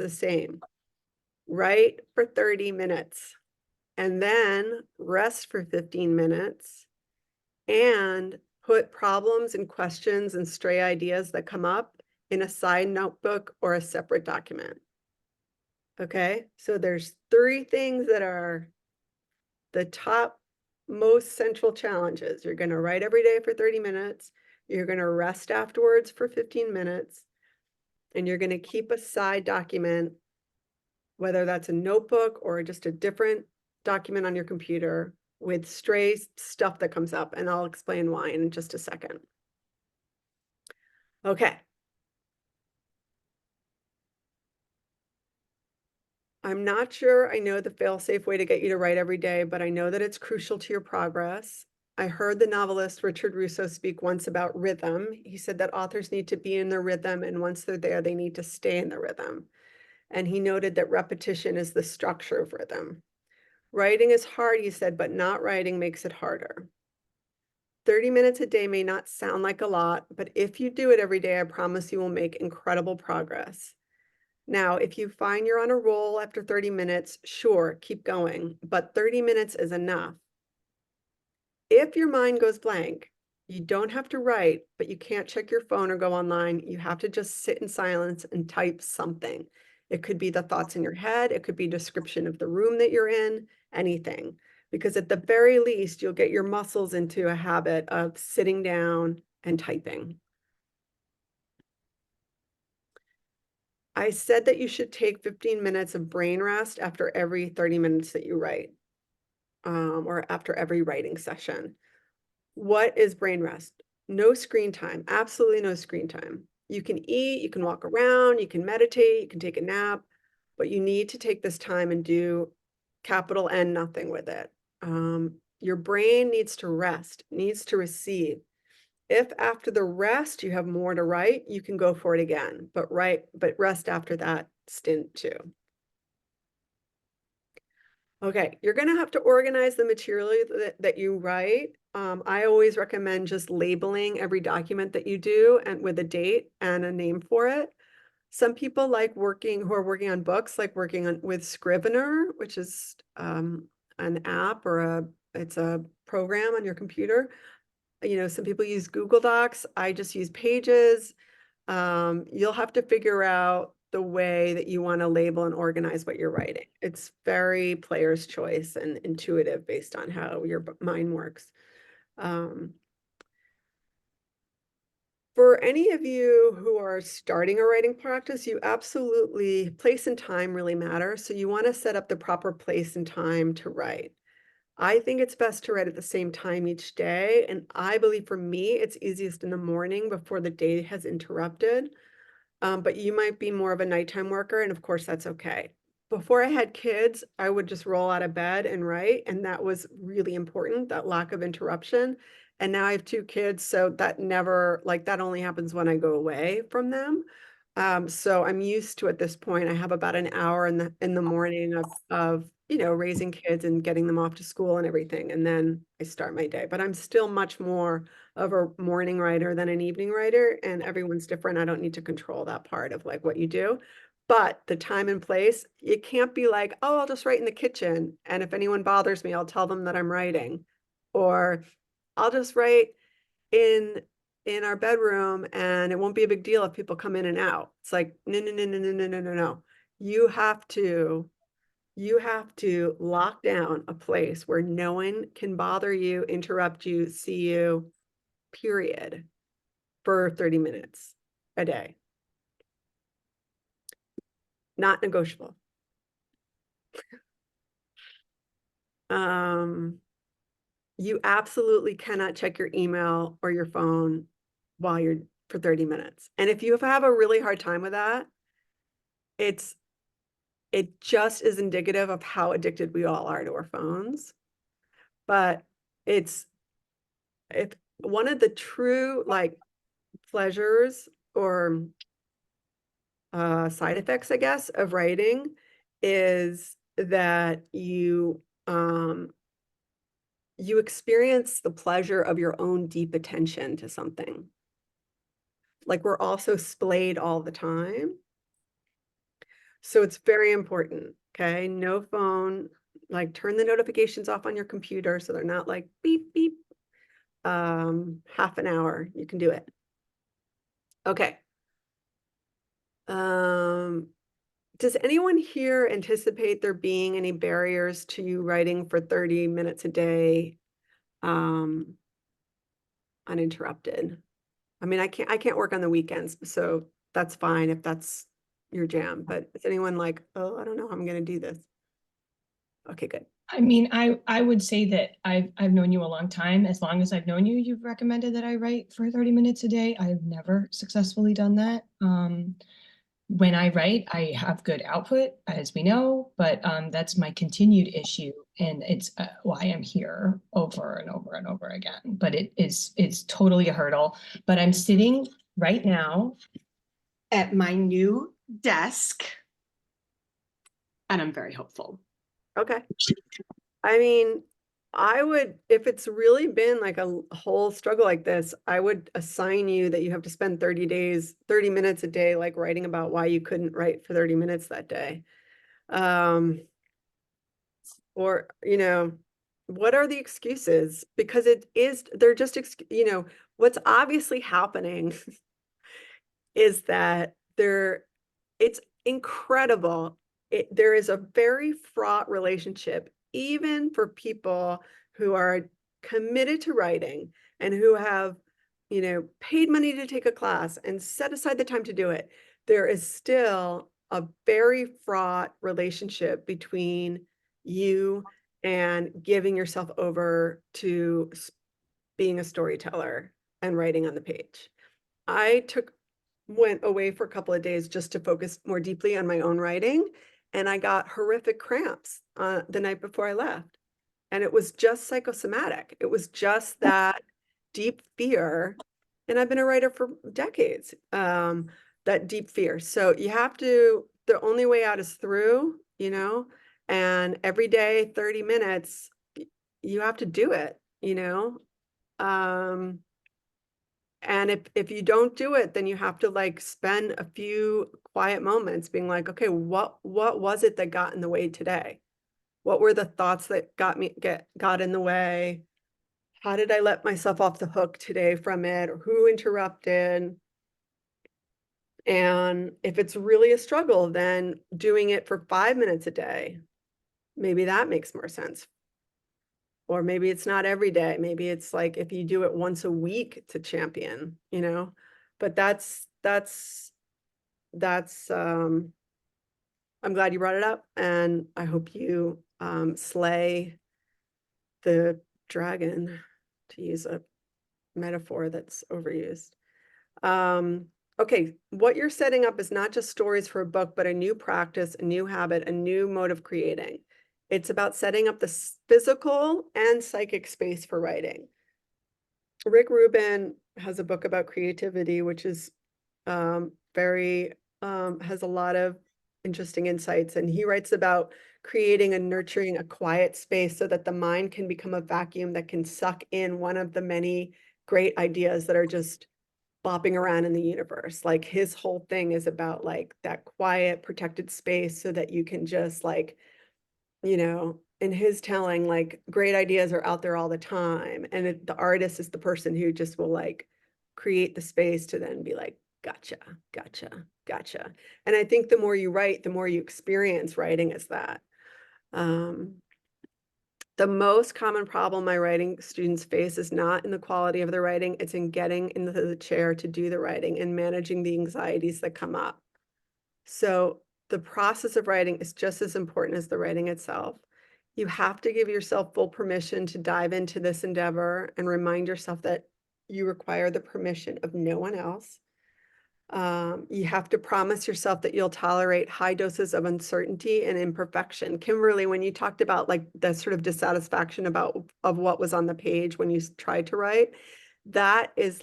the same. Write for 30 minutes and then rest for 15 minutes and put problems and questions and stray ideas that come up in a side notebook or a separate document. Okay, so there's 3 things that are the top most central challenges. You're going to write every day for 30 minutes. You're going to rest afterwards for 15 minutes. And you're going to keep a side document, whether that's a notebook or just a different document on your computer with stray stuff that comes up. And I'll explain why in just a second. Okay. I'm not sure I know the fail-safe way to get you to write every day, but I know that it's crucial to your progress. I heard the novelist Richard Russo speak once about rhythm. He said that authors need to be in their rhythm, and once they're there, they need to stay in the rhythm. And he noted that repetition is the structure of rhythm. Writing is hard, he said, but not writing makes it harder. 30 minutes a day may not sound like a lot, but if you do it every day, I promise you will make incredible progress. Now, if you find you're on a roll after 30 minutes, sure, keep going, but 30 minutes is enough. If your mind goes blank, you don't have to write, but you can't check your phone or go online. You have to just sit in silence and type something. It could be the thoughts in your head. It could be a description of the room that you're in, anything. Because at the very least, you'll get your muscles into a habit of sitting down and typing. I said that you should take 15 minutes of brain rest after every 30 minutes that you write, or after every writing session. What is brain rest? No screen time, absolutely no screen time. You can eat, you can walk around, you can meditate, you can take a nap, but you need to take this time and do capital N nothing with it. Your brain needs to rest, needs to receive. If after the rest you have more to write, you can go for it again, but rest after that stint too. Okay, you're gonna have to organize the material that you write. I always recommend just labeling every document that you do and with a date and a name for it. Some people like who are working on books, like working with Scrivener, which is an app or it's a program on your computer. You know, some people use Google Docs. I just use Pages. You'll have to figure out the way that you want to label and organize what you're writing. It's very player's choice and intuitive based on how your mind works. For any of you who are starting a writing practice, you absolutely, place and time really matter. So you want to set up the proper place and time to write. I think it's best to write at the same time each day. And I believe for me, it's easiest in the morning before the day has interrupted. But you might be more of a nighttime worker, and of course, that's okay. Before I had kids, I would just roll out of bed and write, and that was really important, that lack of interruption. And now I have 2 kids, so that never like, that only happens when I go away from them. So I'm used to at this point, I have about an hour in the morning of, you know, raising kids and getting them off to school and everything, and then I start my day. But I'm still much more of a morning writer than an evening writer, and everyone's different. I don't need to control that part of like what you do. But the time and place, it can't be like, oh, I'll just write in the kitchen. And if anyone bothers me, I'll tell them that I'm writing. Or I'll just write in in our bedroom and it won't be a big deal if people come in and out. It's like, no, no, no, no, no, no, no, no, no. You have to lock down a place where no one can bother you, interrupt you, see you, period, for 30 minutes a day. Not negotiable. You absolutely cannot check your email or your phone while you're for 30 minutes. And if you have a really hard time with that, it just is indicative of how addicted we all are to our phones. But it's one of the true like pleasures or side effects, I guess, of writing is that you experience the pleasure of your own deep attention to something. Like we're also splayed all the time. So it's very important, okay? No phone, like turn the notifications off on your computer so they're not like beep, beep. Half an hour, you can do it. Okay. Does anyone here anticipate there being any barriers to you writing for 30 minutes a day, uninterrupted? I mean, I can't work on the weekends, so that's fine if that's your jam, but is anyone like, oh, I don't know how I'm gonna do this? Okay, good. I mean, I would say that I've known you a long time. As long as I've known you, you've recommended that I write for 30 minutes a day. I've never successfully done that. When I write, I have good output, as we know, but that's my continued issue, and it's why I'm here over and over and over again. But it's totally a hurdle. But I'm sitting right now at my new desk, and I'm very hopeful. Okay. I mean, I would, if it's really been like a whole struggle like this, I would assign you that you have to spend 30 days, 30 minutes a day, like writing about why you couldn't write for 30 minutes that day. Um, or, what are the excuses? Because they're just, what's obviously happening is that it's incredible. There is a very fraught relationship, even for people who are committed to writing and who have, paid money to take a class and set aside the time to do it. There is still a very fraught relationship between you and giving yourself over to being a storyteller and writing on the page. I went away for a couple of days just to focus more deeply on my own writing, and I got horrific cramps the night before I left. And it was just psychosomatic. It was just that deep fear. And I've been a writer for decades, that deep fear. So the only way out is through, and every day, 30 minutes, you have to do it, Um, and if you don't do it, then you have to like spend a few quiet moments being like, okay, what was it that got in the way today? What were the thoughts that got in the way? How did I let myself off the hook today from it? Or who interrupted? And if it's really a struggle, then doing it for 5 minutes a day, maybe that makes more sense. Or maybe it's not every day. Maybe it's like if you do it once a week to champion, But that's I'm glad you brought it up, and I hope you slay the dragon, to use a metaphor that's overused. Okay, what you're setting up is not just stories for a book, but a new practice, a new habit, a new mode of creating. It's about setting up the physical and psychic space for writing. Rick Rubin has a book about creativity, which is very has a lot of interesting insights, and he writes about creating and nurturing a quiet space so that the mind can become a vacuum that can suck in one of the many great ideas that are just bopping around in the universe. Like his whole thing is about like that quiet, protected space so that you can just like, in his telling, like great ideas are out there all the time. And the artist is the person who just will like create the space to then be like, gotcha, gotcha, gotcha. And I think the more you write, the more you experience writing as that. Um, the most common problem my writing students face is not in the quality of the writing, it's in getting into the chair to do the writing and managing the anxieties that come up. So the process of writing is just as important as the writing itself. You have to give yourself full permission to dive into this endeavor and remind yourself that you require the permission of no one else. You have to promise yourself that you'll tolerate high doses of uncertainty and imperfection. Kimberly, when you talked about like the sort of dissatisfaction of what was on the page when you tried to write, that is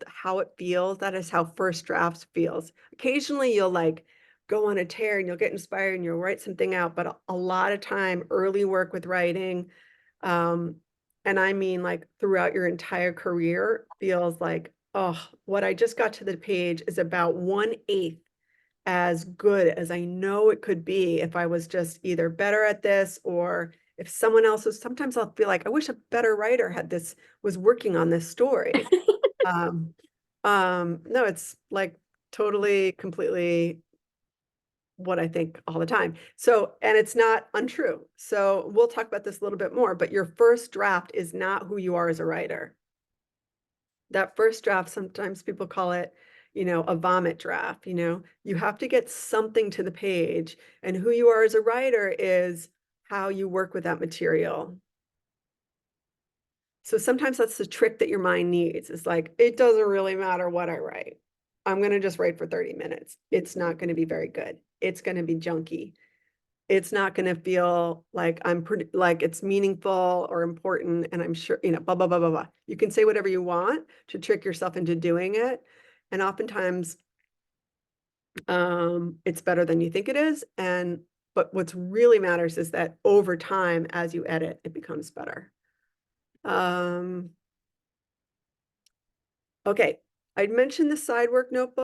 how it feels. That is how first drafts feels. Occasionally you'll like go on a tear and you'll get inspired and you'll write something out, but a lot of time, early work with writing, um, and I mean like throughout your entire career feels like, oh, what I just got to the page is about 1/8 as good as I know it could be if I was just either better at this, or if someone else was, sometimes I'll feel like, I wish a better writer had this, was working on this story. Um, no, it's like totally, completely what I think all the time. So, and it's not untrue. So we'll talk about this a little bit more, but your first draft is not who you are as a writer. That first draft, sometimes people call it, a vomit draft, you have to get something to the page, and who you are as a writer is how you work with that material. So sometimes that's the trick that your mind needs. It's like, it doesn't really matter what I write. I'm going to just write for 30 minutes. It's not going to be very good. It's going to be junky. It's not going to feel like like it's meaningful or important. And I'm sure, blah, blah, blah, blah, blah. You can say whatever you want to trick yourself into doing it. And oftentimes, it's better than you think it is. But what's really matters is that over time, as you edit, it becomes better. Okay, I'd mentioned the side work notebook.